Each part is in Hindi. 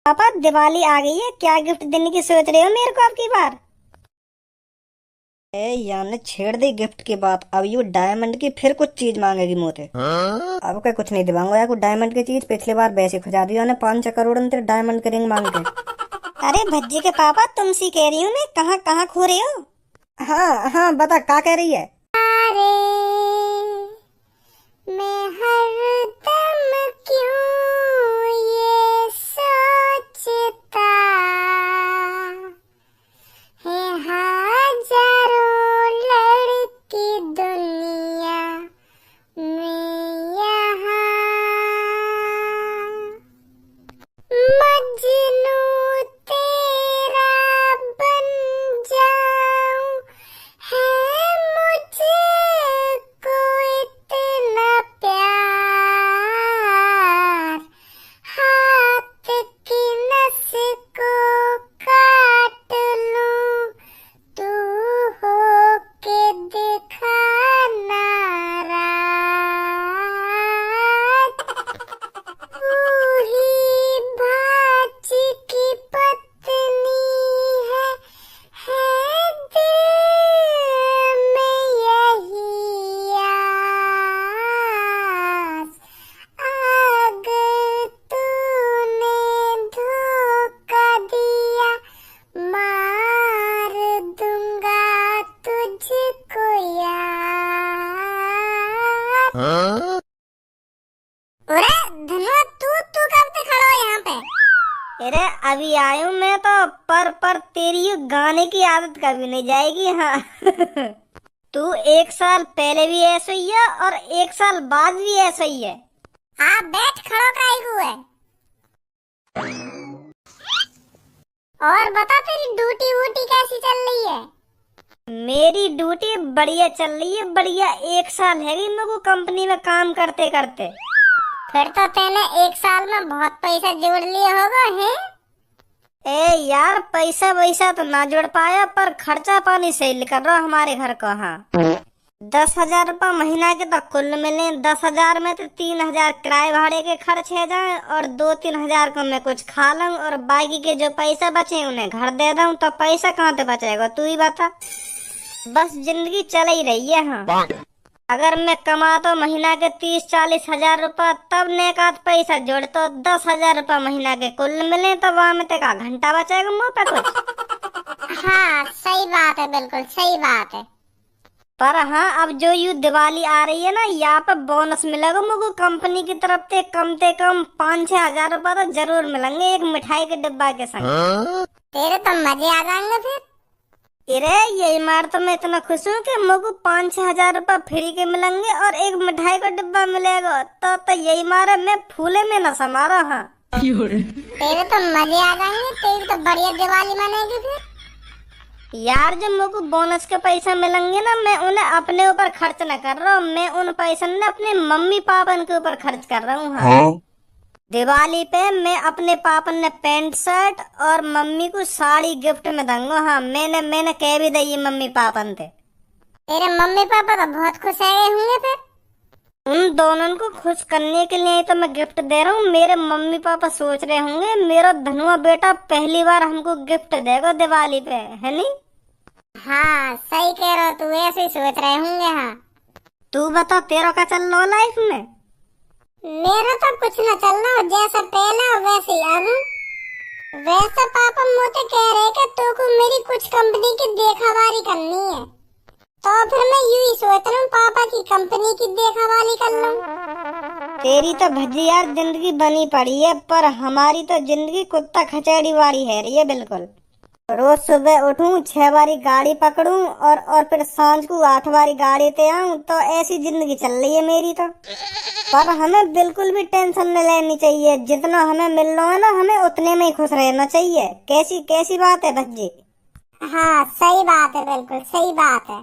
पापा दिवाली आ गई है, क्या गिफ्ट देने की सोच रहे हो मेरे को आपकी बार? ए यार ने छेड़ दी गिफ्ट की बात। अब यू डायमंड की फिर कुछ चीज मांगेगी मुझे। अब क्या कुछ नहीं दिलाऊंगा यार, कुछ डायमंड की चीज। पिछली बार वैसे खुजा दिया ने 5-6 करोड़ तेरे डायमंड के रिंग मांग के। अरे भज्जी के पापा, तुमसे कह रही हूँ मैं, कहाँ कहाँ खो रहे हो? हाँ हाँ बता, क्या कह रही है? अरे मैं हरदम क्यों ये सोचता है, हजारों लड़की दुनिया में यहाँ मजनू तेरा बन जाऊं, है मुझको इतना प्यार, हाथ की नस को काट लूं, तू होके दिखा नाराज, तू ही बाजी की पत्नी है दिल में यही आस, अगर तूने धोखा दिया मार दूंगा तुझको यार। अरे धनुआ, तू कब से खड़ा हो यहाँ पे? अरे अभी आई हूँ मैं तो, पर तेरी ये गाने की आदत कभी नहीं जाएगी। हाँ तू 1 साल पहले भी ऐसा ही है और 1 साल बाद भी ऐसा ही है। हाँ बैठ, खड़ो काहे को है? और बता, तेरी ड्यूटी वूटी कैसी चल रही है? मेरी ड्यूटी बढ़िया चल रही है, बढ़िया। 1 साल है गई मेरे को कंपनी में काम करते करते। फिर तो तूने 1 साल में बहुत पैसा जोड़ लिया होगा है? ए यार, पैसा वैसा तो ना जोड़ पाया, पर खर्चा पानी सही कर रहा हमारे घर का। हाँ 10,000 रुपया महीना के तो कुल मिले। 10,000 में तो 3,000 किराए भाड़े के खर्च है जाए और 2-3 हजार को मैं कुछ खा लूं, और बाकी के जो पैसा बचे उन्हें घर दे दूं। तो पैसा कहाँ से बचेगा तू ही बता। बस जिंदगी चल ही रही है। हाँ अगर मैं कमा तो महीना के 30-40 हजार रुपया, तब नेकात पैसा जोड़ तो 10,000 रुपया महीना के कुल मिले, तो वहाँ में तेरा घंटा बचेगा मुँह पे कुछ। हाँ सही बात है, बिल्कुल सही बात है। पर हाँ, अब जो यू दिवाली आ रही है ना, यहाँ पे बोनस मिलेगा मुझको कंपनी की तरफ से कम 5-6 हजार रुपया तो जरूर मिलेंगे, एक मिठाई के डिब्बा के संग। तेरे तो मजे आ जाएंगे फिर। अरे यही मार तो मैं इतना खुश हूँ कि मुझको 5-6 हजार रुपया फ्री के मिलेंगे और एक मिठाई का डिब्बा मिलेगा। तो यही मारा मैं फूले में न समारा। हाँ तेरे तो मजे आ जाएंगे, तेरी तो बढ़िया दिवाली मनेगी फिर। यार, जब मुझको बोनस के पैसा मिलेंगे ना, मैं उन्हें अपने ऊपर खर्च न कर रहा हूँ, मैं उन पैसों ने अपने मम्मी पापा के ऊपर खर्च कर रहा हूँ। हाँ दिवाली पे मैं अपने पापा ने पैंट शर्ट और मम्मी को साड़ी गिफ्ट में दूंगा। हाँ मैंने कह भी दी मम्मी पापा ने। तेरे मम्मी पापा तो बहुत खुश है होंगे फिर। उन दोनों को खुश करने के लिए तो मैं गिफ्ट दे रहा हूँ। मेरे मम्मी पापा सोच रहे होंगे मेरा धनुआ बेटा पहली बार हमको गिफ्ट देगा दिवाली पे, है नहीं? हाँ सही कह रहा, तू ऐसे ही सोच रहे होंगे। हाँ तू बता, तेरा क्या चल रहा लाइफ में? मेरा तो कुछ न चल रहा, जैसा पहला वैसे ही अब। वैसे पापा मुझे कह रहे कि तू को मेरी कुछ कंपनी की देखावारी करनी है, तो फिर मैं यूं ही सोच रहा हूँ पापा की कंपनी की देखावारी कर लूं। तेरी तो भज्जी यार जिंदगी बनी पड़ी है, पर हमारी तो जिंदगी कुत्ता खचेड़ी वाली है रही है बिल्कुल। रोज सुबह उठूं, 6 बारी गाड़ी पकड़ूं और फिर सांझ को 8 बारी गाड़ी पे आऊं, तो ऐसी जिंदगी चल रही है मेरी तो। पर हमें बिल्कुल भी टेंशन नहीं लेनी चाहिए, जितना हमें मिल रहा है ना, हमें उतने में ही खुश रहना चाहिए। कैसी कैसी बात है भज्जी? हाँ सही बात है, बिल्कुल सही बात है।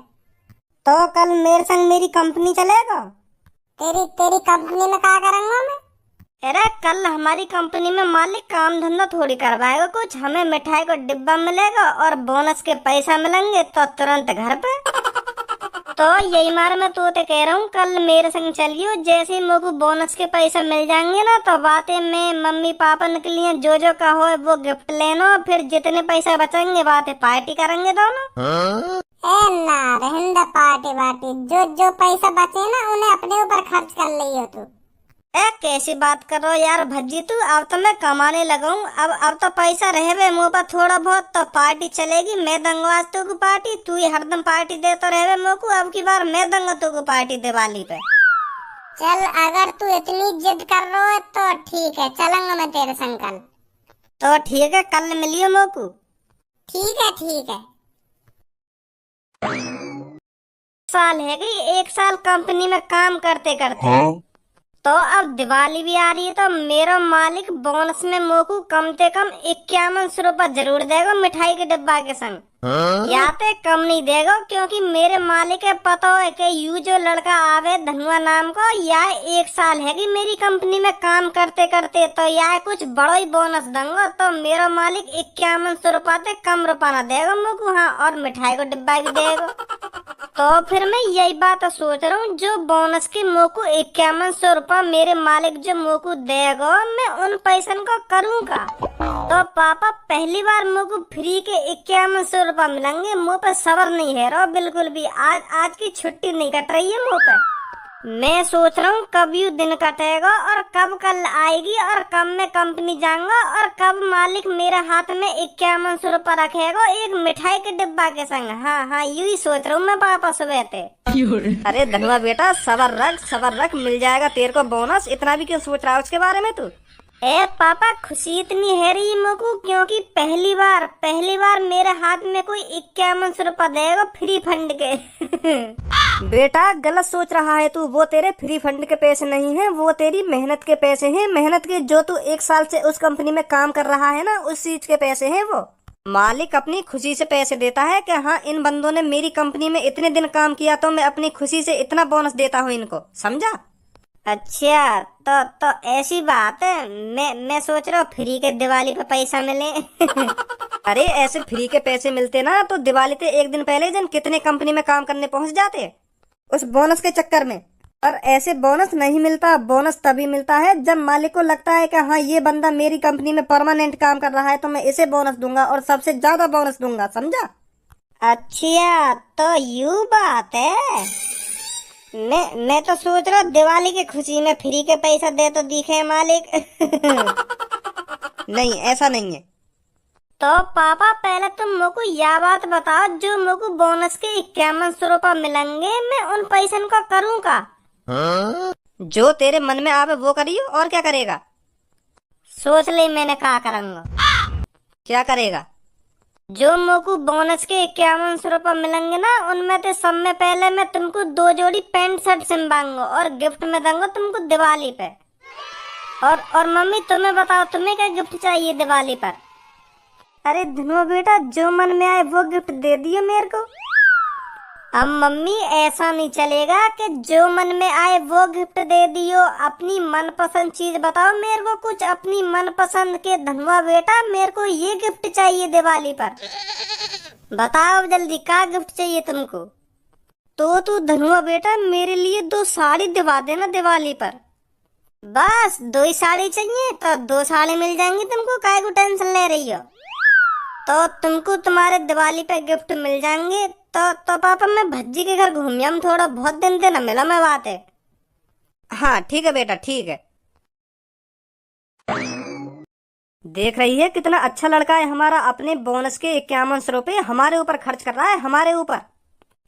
तो कल मेरे संग मेरी कंपनी चलेगा? तेरी कंपनी में क्या करूंगा मैं? अरे कल हमारी कंपनी में मालिक काम धंधा थोड़ी करवाएगा कुछ, हमें मिठाई का डिब्बा मिलेगा और बोनस के पैसा मिलेंगे तो तुरंत घर पे। तो यही मार मैं तोते कह रहा हूँ कल मेरे संग चलियो। जैसे ही मेरे को बोनस के पैसे मिल जाएंगे ना तो बातें में मम्मी पापा निकली हैं, जो का हो वो गिफ्ट लेना, फिर जितने पैसे बचेंगे बातें पार्टी करेंगे दोनों। ए ना रहने दे पार्टी वार्टी, जो पैसा बचे ना उन्हें अपने ऊपर खर्च कर लियो तू। ए कैसी बात कर रहे हो यार भज्जी तू, अब तो मैं कमाने लगा हूँ। अब तो पैसा रहे मुँह पर थोड़ा बहुत तो पार्टी चलेगी। मैं दूंगा आज तू को पार्टी, तू ही हरदम पार्टी देता रहे मुँह को। अब की बार मैं दूंगा तू को पार्टी दिवाली पे। चल अगर तू इतनी जिद कर रहा है तो ठीक है, चलूंगा मैं तेरे संग कल। तो ठीक है कल मिलियो मुँह को। ठीक है ठीक है। साल है कि 1 साल कंपनी में काम करते करते तो अब दिवाली भी आ रही है तो मेरा मालिक बोनस में मोको कम से कम 5100 रुपए जरूर देगा मिठाई के डिब्बा के संग। या तो कम नहीं देगा, क्योंकि मेरे मालिक है पता है कि यू जो लड़का आवे धनुआ नाम को, या 1 साल है कि मेरी कंपनी में काम करते करते तो या कुछ बड़ा ही बोनस दूंगा। तो मेरा मालिक 5100 रुपए से कम रुपया ना देगा मोको। हाँ, और मिठाई को डिब्बा भी देगा। तो फिर मैं यही बात सोच रहा हूँ, जो बोनस के मोको 5100 रुपया मेरे मालिक जो मोको देगा, मैं उन पैसन को करूँगा। तो पापा पहली बार मोको फ्री के 5100 रुपया मिलेंगे। मुँह पे सबर नहीं है रहा बिल्कुल भी। आज की छुट्टी नहीं कट रही है मुँह पे। मैं सोच रहा हूँ कब यू दिन कटेगा और कब कल आएगी और कब मैं कंपनी जाऊंगा और कब मालिक मेरे हाथ में 5100 रुपया रखेगा एक मिठाई के डिब्बा के संग। हाँ, यू ही सोच रहा हूँ मैं पापा सुबह थे। अरे धनुआ बेटा सबर रख मिल जाएगा तेरे को बोनस। इतना भी क्यों सोच रहा है उसके बारे में तू? ए पापा खुशी इतनी है रही मुझको, क्योंकि पहली बार मेरे हाथ में कोई 5100 रुपया देगा फ्री फंड के। बेटा गलत सोच रहा है तू। वो तेरे फ्री फंड के पैसे नहीं है, वो तेरी मेहनत के पैसे हैं। मेहनत के जो तू 1 साल से उस कंपनी में काम कर रहा है ना, उस चीज के पैसे हैं वो। मालिक अपनी खुशी से पैसे देता है कि हाँ इन बंदों ने मेरी कंपनी में इतने दिन काम किया तो मैं अपनी खुशी से इतना बोनस देता हूँ इनको, समझा? अच्छा तो ऐसी बात है। मैं सोच रहा हूँ फ्री के दिवाली पे पैसा मिले। अरे ऐसे फ्री के पैसे मिलते ना तो दिवाली से 1 दिन पहले जन कितने कंपनी में काम करने पहुंच जाते उस बोनस के चक्कर में। और ऐसे बोनस नहीं मिलता। बोनस तभी मिलता है जब मालिक को लगता है कि हाँ ये बंदा मेरी कंपनी में परमानेंट काम कर रहा है तो मैं इसे बोनस दूंगा और सबसे ज्यादा बोनस दूंगा, समझा? अच्छा तो यू बात है। मैं तो सोच रहा हूँ दिवाली की खुशी में फ्री के पैसा दे तो दिखे मालिक। नहीं ऐसा नहीं है। तो पापा पहले तुम मुझको यह बात बताओ, जो मुझको बोनस के 5100 रुपया मिलेंगे मैं उन पैसन को करूँ का? जो तेरे मन में आवे वो करियो, और क्या करेगा? सोच ले मैंने कहा करूँगा। क्या करेगा? जो मुझको बोनस के 5100 रुपया मिलेंगे ना, उनमें से सब में पहले मैं तुमको 2 जोड़ी पैंट शर्ट सिलवाऊंगा और गिफ्ट में दूंगा तुमको दिवाली पे। और मम्मी तुम्हें बताओ तुम्हें क्या गिफ्ट चाहिए दिवाली पर? अरे धनुआ बेटा जो मन में आए वो गिफ्ट दे दियो मेरे को। अब मम्मी ऐसा नहीं चलेगा कि जो मन में आए वो गिफ्ट दे दियो। अपनी मनपसंद चीज बताओ मेरे को, कुछ अपनी मनपसंद के। धनुआ बेटा मेरे को ये गिफ्ट चाहिए दिवाली पर, बताओ जल्दी क्या गिफ्ट चाहिए तुमको? तो तू धनुआ बेटा मेरे लिए 2 साड़ी दिवा देना दिवाली पर। बस 2 ही साड़ी चाहिए? तो 2 साड़ी मिल जाएंगी तुमको, काहे को टेंशन ले रही हो? तो तुमको तुम्हारे दिवाली पे गिफ्ट मिल जाएंगे। तो पापा मैं भज्जी के घर घूम आऊं थोड़ा, बहुत दिन से न मिला मैं बात है। हाँ ठीक है बेटा ठीक है। देख रही है कितना अच्छा लड़का है हमारा, अपने बोनस के 5100 रुपए हमारे ऊपर खर्च कर रहा है, हमारे ऊपर।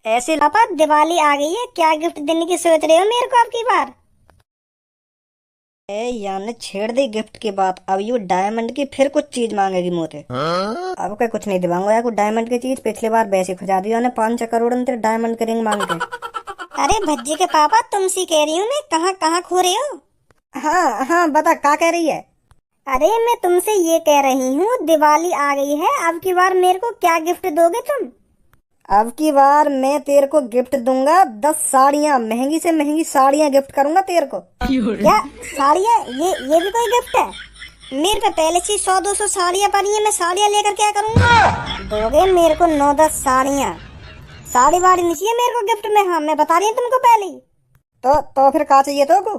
ऐसे पापा दिवाली आ गई है, क्या गिफ्ट देने की सोच रहे हो मेरे को आपकी बार? यानी छेड़ दी गिफ्ट की बात। अब यू डायमंड की फिर कुछ चीज मांगेगी मुझे। अब क्या कुछ नहीं दिलाऊंगा यार, डायमंड की चीज पिछली बार वैसे खुजा दी 5 करोड़ तेरे डायमंड के रिंग मांग के। अरे भज्जी के पापा तुमसे कह रही हूँ मैं, कहाँ खो रहे हो? हाँ बता क्या कह रही है? अरे मैं तुमसे ये कह रही हूँ दिवाली आ गई है, अब की बार मेरे को क्या गिफ्ट दोगे तुम? अब की बार मैं तेरे को गिफ्ट दूंगा 10 साड़ियाँ, महंगी से महंगी साड़ियाँ गिफ्ट करूंगा तेरे को। क्या साड़ियाँ? ये भी कोई गिफ्ट है? मेरे पे पहले से 100-200 साड़ियाँ पड़ी है, मैं साड़ियाँ लेकर क्या करूंगा? दोगे मेरे को 9-10 साड़ियाँ? साड़ी वाड़ी नहीं चाहिए मेरे को गिफ्ट में। हाँ मैं बता रही हूँ तुमको पहले ही। तो फिर क्या चाहिए तो को?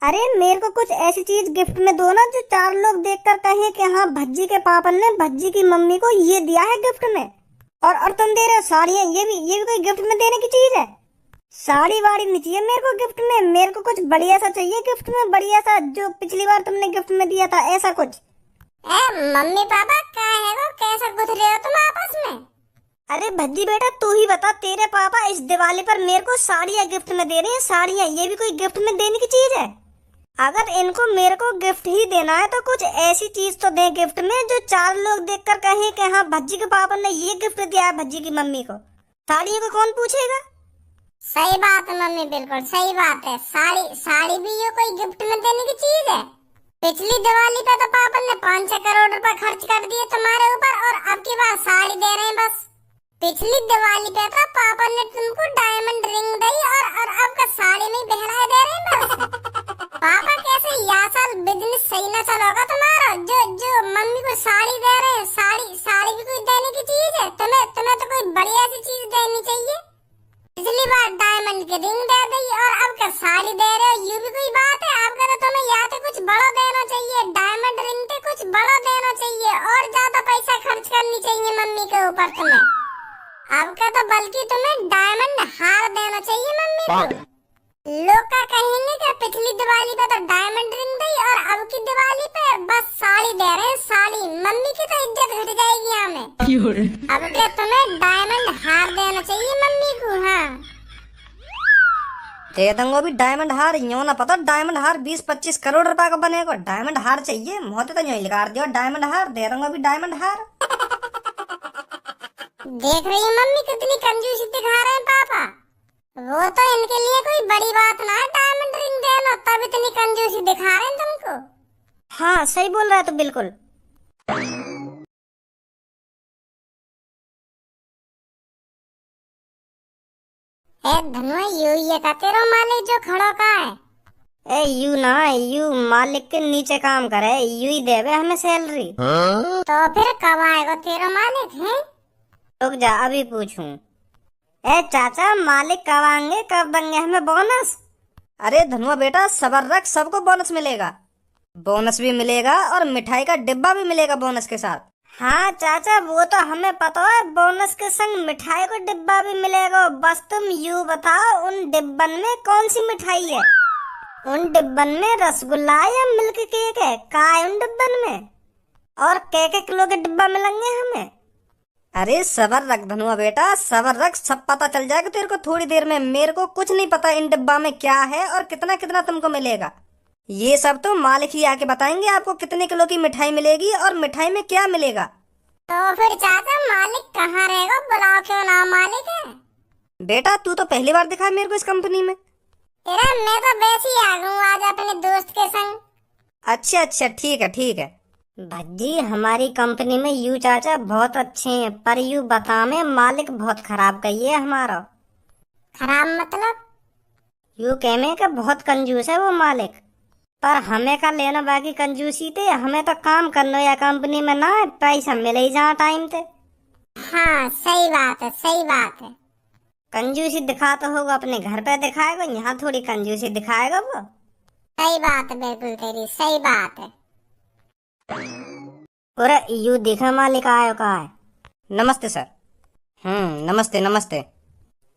अरे मेरे को कुछ ऐसी चीज गिफ्ट में दो ना जो 4 लोग देखकर कहें कि हाँ भज्जी के पापा ने भज्जी की मम्मी को ये दिया है गिफ्ट में। और तुम दे रहे हो साड़ियाँ, ये भी कोई गिफ्ट में देने की चीज है? साड़ी वाड़ी नहीं चाहिए मेरे को गिफ्ट में। मेरे को कुछ बढ़िया सा चाहिए गिफ्ट में, बढ़िया सा जो पिछली बार तुमने गिफ्ट में दिया था, ऐसा कुछ। मम्मी पापा क्या है वो, कैसा गुथ रहे हो तुम आपस में? अरे भज्जी बेटा तू ही बता, तेरे पापा इस दिवाली पर मेरे को साड़ियाँ गिफ्ट में दे रहे हैं। साड़ियाँ ये भी कोई गिफ्ट में देने की चीज है? अगर इनको मेरे को गिफ्ट ही देना है तो कुछ ऐसी चीज तो दे गिफ्ट में जो 4 लोग देखकर कहें कि हाँ भज्जी के पापा ने ये गिफ्ट दिया है भज्जी की मम्मी को। साड़ियों को कौन पूछेगा? सही बात है मम्मी, बिल्कुल सही बात है। साड़ी भी ये कोई गिफ्ट में देने की चीज है? पिछली दिवाली पे तो पापा ने 5-6 करोड़ रुपए खर्च कर दिए तुम्हारे ऊपर, और अब की बार साड़ी दे रहे हैं बस। पिछली दिवाली पे तो पापा ने तुमको डायमंड रिंग दी, और अब का साड़ी में बहराए दे रहे हैं बस। पापा कैसे यह साल बिजनेस सही ना चलोगा तुम्हारा, जो मम्मी को साड़ी दे रहे हैं। साड़ी भी कोई देने की चीज है? तुम्हें तो कोई बढ़िया सी चीज देनी चाहिए। पिछली बार डायमंड की रिंग दे दी और अब का साड़ी दे रहे हो, ये भी कोई बात है? अब का तो तुम्हें या तो कुछ बड़ा देना चाहिए, डायमंड रिंग पे कुछ बड़ा देना चाहिए, और ज्यादा पैसा खर्च करनी चाहिए मम्मी के ऊपर तुम्हें। अब का तो बल्कि तुम्हें डायमंड हार देना चाहिए मम्मी को। लोग क्या कहेंगे कि पिछली दिवाली पे तो डायमंड रिंग दी और अब की दिवाली पे बस साड़ी दे रहे हैं। साड़ी मम्मी की तो इज्जत घट जाएगी हमें। अब के तुम्हें डायमंड हार देना चाहिए मम्मी को। हाँ दे दूंगा भी डायमंड हार, यूं ना पता डायमंड हार 20-25 करोड़ रुपए का बनेगा। डायमंड हार चाहिए, मोते तो यूं लिखा दियो डायमंड हार, दे दूंगा भी डायमंड हार। देख रही है मम्मी कितनी कंजूसी दिखा रहे हैं पापा। वो तो इनके लिए कोई बड़ी बात ना है डायमंड रिंग देना, तब इतनी कंजूसी दिखा रहे हैं तुमको। हाँ सही बोल रहा है तो बिल्कुल। धनुआ ये का तेरा मालिक जो खड़ो का है? यू ना, यू मालिक के नीचे काम करे, यू ही देवे हमें सैलरी। तो फिर कब आएगा तेरा मालिक है? रुक जा अभी पूछूं। चाचा मालिक कब आएंगे, कब देंगे हमें बोनस? अरे धनुआ बेटा सबर रख, सबको बोनस मिलेगा। बोनस भी मिलेगा और मिठाई का डिब्बा भी मिलेगा बोनस के साथ। हाँ चाचा वो तो हमें पता है, बोनस के संग मिठाई का डिब्बा भी मिलेगा। बस तुम यूं बताओ उन डिब्बन में कौन सी मिठाई है? उन डिब्बन में रसगुल्ला या मिल्क केक है? का है उन डिब्बन में? और के किलो के डिब्बा मिलेंगे हमें? अरे सबर रख धनुआ बेटा, सबर रख, सब पता चल जाएगा तेरे को थोड़ी देर में। मेरे को कुछ नहीं पता इन डिब्बा में क्या है और कितना कितना तुमको मिलेगा। ये सब तो मालिक ही आके बताएंगे आपको कितने किलो की मिठाई मिलेगी और मिठाई में क्या मिलेगा। तो फिर चाचा मालिक कहाँ रहेगा, बुलाओ क्यों ना मालिक है? बेटा तू तो पहली बार दिखा मेरे को इस कंपनी में। तेरा मैं तो वैसे ही आ गई आज अपने दोस्त के संग। अच्छा अच्छा ठीक है ठीक है। भज्जी हमारी कंपनी में यू चाचा बहुत अच्छे हैं, पर यू बता में मालिक बहुत खराब कहिए हमारा। खराब मतलब? यू कहने का बहुत कंजूस है वो मालिक, पर हमें का लेना बाकी कंजूसी थे। हमें तो काम करना या कंपनी में ना है, पैसा मिले ही जहाँ टाइम थे। हाँ सही बात है, सही बात है। कंजूसी दिखाता होगा अपने घर पे दिखाएगा, यहाँ थोड़ी कंजूसी दिखाएगा वो। सही बात है, बिल्कुल तेरी सही बात है। अरे यू देखा मालिक आयो का है। नमस्ते सर। नमस्ते नमस्ते।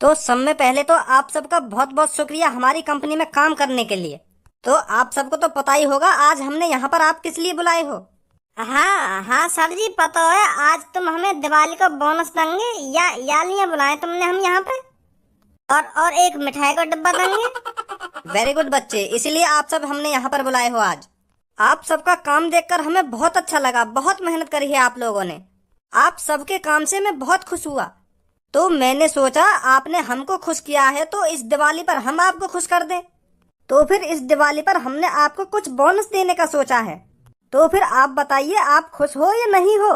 तो सब में पहले तो आप सबका बहुत बहुत शुक्रिया हमारी कंपनी में काम करने के लिए। तो आप सबको तो पता ही होगा आज हमने यहाँ पर आप किस लिए बुलाए हो। हाँ हाँ सर जी पता है, आज तुम हमें दिवाली का बोनस देंगे या लिए बुलाए तुमने हम यहाँ पे, और एक मिठाई का डिब्बा देंगे। वेरी गुड बच्चे, इसलिए आप सब हमने यहाँ पर बुलाए हो आज। आप सबका काम देखकर हमें बहुत अच्छा लगा, बहुत मेहनत करी है आप लोगों ने। आप सबके काम से मैं बहुत खुश हुआ, तो मैंने सोचा आपने हमको खुश किया है तो इस दिवाली पर हम आपको खुश कर दें। तो फिर इस दिवाली पर हमने आपको कुछ बोनस देने का सोचा है। तो फिर आप बताइए आप खुश हो या नहीं हो?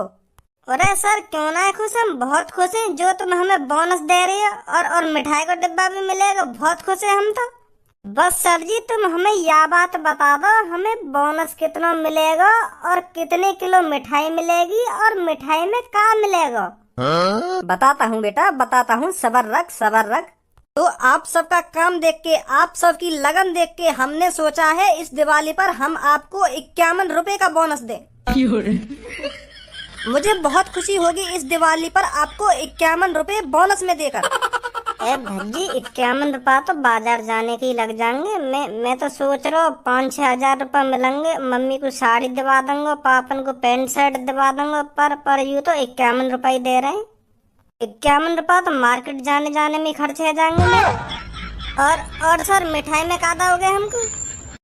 अरे सर क्यों ना है खुश, हम बहुत खुश हैं जो तुम हमें बोनस दे रही हो, और मिठाई का डिब्बा भी मिलेगा, बहुत खुश है हम तो। बस सर जी तुम हमें यह बात बता दो हमें बोनस कितना मिलेगा और कितने किलो मिठाई मिलेगी और मिठाई में क्या मिलेगा। बताता हूँ बेटा, बताता हूँ, सबर रख, सबर रख। तो आप सबका काम देख के, आप सबकी लगन देख के हमने सोचा है इस दिवाली पर हम आपको 51 रुपए का बोनस दें। मुझे बहुत खुशी होगी इस दिवाली पर आपको 51 रुपए बोनस में देकर। ए भज्जी, 51 रुपया तो बाजार जाने के ही लग जाएंगे। मैं तो सोच रहा हूँ 5-6 हजार रुपये मिलेंगे। मम्मी को साड़ी दिवा दूंगा, पापन को पैंट शर्ट दिवा दूंगा। पर यूँ तो 51 रुपये दे रहे हैं। 51 रुपया तो मार्केट जाने में खर्च हो जाएंगे मेरे। और सर, मिठाई में क्या दोगे हमको?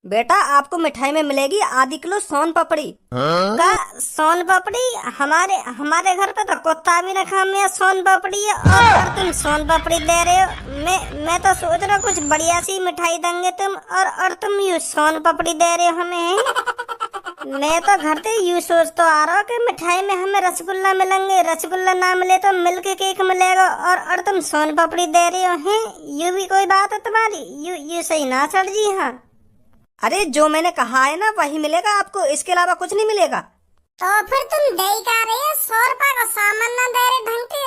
बेटा आपको मिठाई में मिलेगी आधी किलो सोन पापड़ी। का सोन पापड़ी? हमारे घर पे तो कुत्ता भी रखा मैं सोन पापड़ी है, और तुम सोन पापड़ी दे रहे हो। मैं तो सोच रहा कुछ बढ़िया सी मिठाई देंगे तुम, और तुम यू सोन पापड़ी दे रहे हो हमें। मैं तो घर से यूँ सोच तो आ रहा हूँ कि मिठाई में हमें रसगुल्ला मिलेंगे, रसगुल्ला ना मिले तो मिल्क केक मिलेगा, और तुम सोन पापड़ी दे रहे हो हैं। यू भी कोई बात है तुम्हारी? यू सही ना सर जी? हाँ, अरे जो मैंने कहा है ना वही मिलेगा आपको, इसके अलावा कुछ नहीं मिलेगा। तो फिर तुम दे का रहे हो 100 रुपए का सामान ना दे रहे ढंग के,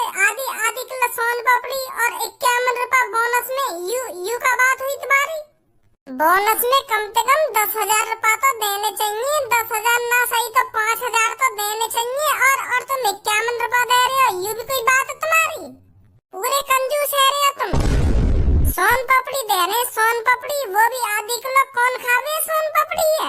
आधी किलो सोन पापड़ी और 51 रुपए बोनस में। यू का बात हुई तुम्हारी? बोनस में कम से कम 10,000 रुपए तो देने चाहिए। 10,000 ना सही तो 5,000 तो देने चाहिए, और तुम 51 रुपए दे रहे हो। यू भी कोई बात है तुम्हारी? पूरे कंजूस है रहे हो तुम। सोन पापड़ी दे रहे, सोन पापड़ी, वो भी आधी किलो। कौन खावे सोन पापड़ी है?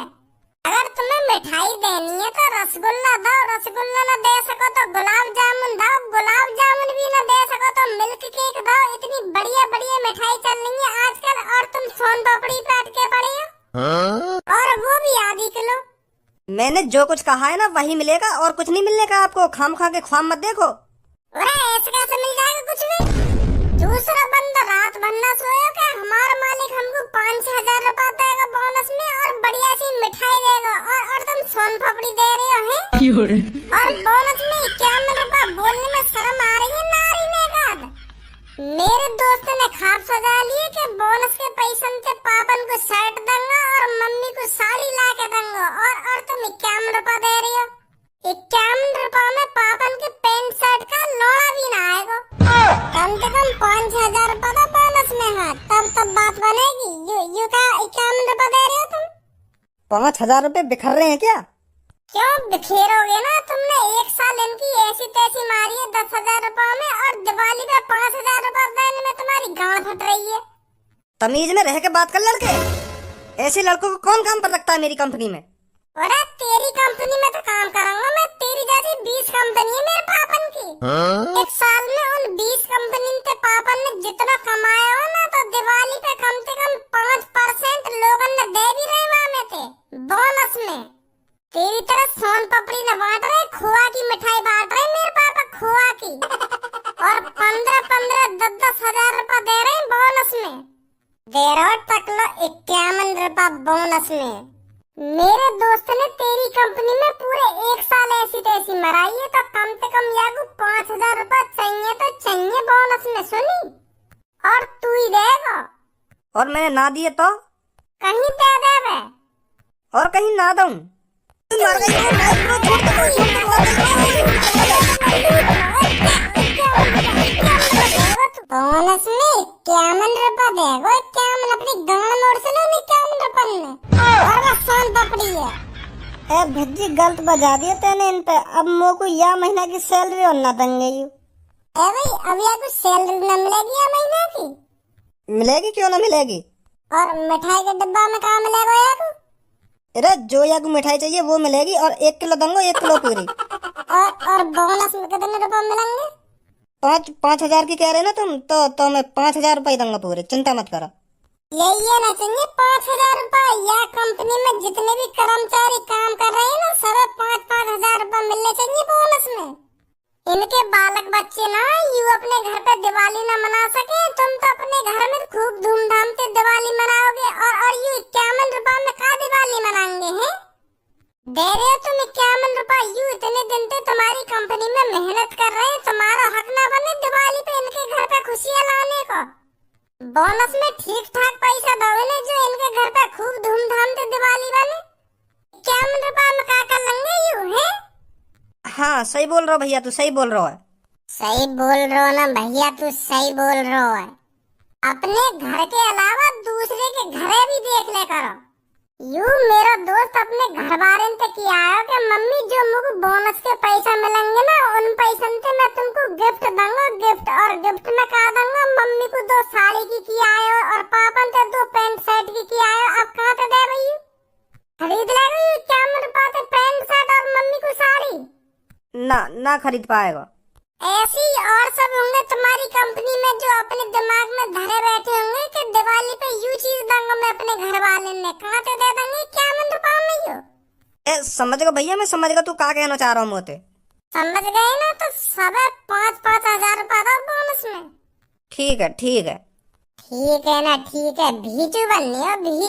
अगर तुम्हें मिठाई देनी है तो रसगुल्ला दो, रसगुल्ला न दे सको तो गुलाब जामुन दो, गुलाब जामुन भी न दे सको तो मिल्क केक दो। इतनी बढ़िया बढ़िया मिठाई चल रही है आजकल, और तुम सोन पापड़ी पे अटके पड़े हो, और वो भी आधी किलो। मैंने जो कुछ कहा है ना वही मिलेगा, और कुछ नहीं मिलने का आपको। खाम खा के ख्वाम मत देखो। अरे ऐसे कैसे मिल जाएगा कुछ भी? दूसरा बंदा रात भर ना सोया क्या? हमारा मालिक हमको 5-6 हजार रुपए देगा बोनस में, और बढ़िया सी मिठाई देगा, और तुम सोन पापड़ी दे रहे हो हैं? और बोनस में 51 रुपए बोलने में शर्म आ रही है नारी ने गाद। मेरे दोस्त ने ख्वाब सजा लिए कि बोनस के पैसे से पापन को शर्ट दूंगा और मम्मी को साड़ी ला के दूंगा, और तुम 51 रुपए दे रही हो। 51 रुपए में पापन के पैंट शर्ट का लोड़ा भी ना आएगा। कम से कम 5-6 हजार रुपए तो बोनस में है, तब बात बनेगी। यू का 51 रुपए दे रहे हो तुम? 5,000 रुपए बिखर रहे हैं क्या? क्यों बिखेरोगे ना? तुमने एक साल इनकी ऐसी तैसी मारी है 10,000 रुपए में, और दिवाली पे 5,000 रुपए देने में तुम्हारी गांड फट रही है। तमीज में रह के बात कर लड़के। ऐसे लड़कों को कौन काम पर रखता है मेरी कंपनी में? अरे तेरी कंपनी में तो काम करूंगा मैं। तेरी जैसी 20 कंपनी है मेरे पापन की। एक साल में उन 20 कंपनी से पापन ने जितना कमाया हो ना, तो दिवाली पे कम से कम 5% लोगों ने दे भी रहे वहाँ में थे बोनस में। तेरी तरह सोन पापड़ी न बांट रहे, खोआ की मिठाई बांट रहे मेरे पापा, खोआ की। और 15-15, 10-10 हजार रुपए दे रहे बोनस में। दे रहे तक लो 51 रुपए बोनस में। मेरे दोस्त ने तेरी कंपनी में पूरे एक साल ऐसी तैसी मराई है, तो कम से कम यागू 5,000 रुपए चाहिए तो चाहिए बोनस में, सुनी? और तू ही देगा। और मैंने ना दिए तो? कहीं दे देवे, और कहीं ना दूं। बोनस में 51 रुपए देगा। 51 अपनी गांड मोड़ से लो, 51 रुपए में। और सोन पापड़ी है। ए भज्जी, गलत बजा दिया तेने इन पे। अब मोको या महीना की सैलरी और ना देंगे यू। ए भाई, अब या कुछ सैलरी न मिलेगी या महीना की? मिलेगी, क्यों ना मिलेगी। और मिठाई के डिब्बा में कहाँ मिलेगा याकू? अरे जो याकू मिठाई चाहिए वो मिलेगी, और 1 किलो दूंगा, 1 किलो पूरी। और बोनस में कितने रुपए मिलेंगे? 5,000 की कह रहे ना तुम, तो मैं 5,000 रुपए दूंगा पूरे, चिंता मत करो। ये ना चाहिए 5,000 रुपए। या कंपनी में जितने भी कर्मचारी काम कर रहे हैं ना, सब 5-5 हजार रुपए मिलने चाहिए बोनस में। इनके बालक बच्चे ना यू अपने घर पे दिवाली न मना सके, तुम तो अपने घर में खूब धूमधाम से दिवाली मनाओगे, और यू 51 रुपए में का दिवाली मनाएंगे हैं? दे रहे हो तुम 51 रुपए। यू इतने दिन से तुम्हारी कंपनी में मेहनत कर रहे हैं, तुम्हारा हक ना बने दिवाली पे इनके घर पे खुशियाँ लाने को। बोनस में ठीक ठाक पैसा दोगे जो इनके घर पे खूब धूमधाम से दिवाली बने। 51 रुपए में का कर लेंगे यू है? हाँ सही बोल रहा हो भैया, तू सही बोल रहा है। सही बोल रहे हो ना भैया, तू सही बोल रहे हो है। अपने घर के अलावा दूसरे के घरे भी देख ले करो। यू मेरा दोस्त अपने घर वाले से किया है कि मम्मी जो मुझे बोनस के पैसा मिलेंगे ना, उन पैसों से मैं तुमको गिफ्ट दूंगा, गिफ्ट। और गिफ्ट में कहा दूंगा मम्मी को 2 साड़ी की किया है और पापा ने 2 पैंट शर्ट की किया है। अब कहाँ पे दे भैया, खरीद लेगा क्या मेरे पास पैंट शर्ट और मम्मी को साड़ी? ना खरीद पाएगा। ऐसी और सब होंगे तुम्हारी कंपनी में जो अपने दिमाग में धरे बैठे होंगे कि दिवाली पे यू चीज दूंगा मैं अपने घर वाले ने। कहाँ से दे देंगे, क्या मैं दुकान में हो? समझ गया भैया, मैं समझ गया तू क्या कहना चाह रहा हूँ मोते। समझ गए ना, तो सब 5-5 हजार रुपया दो बोनस में। ठीक है ठीक है ना, ठीक है। भीजू बननी हो भी।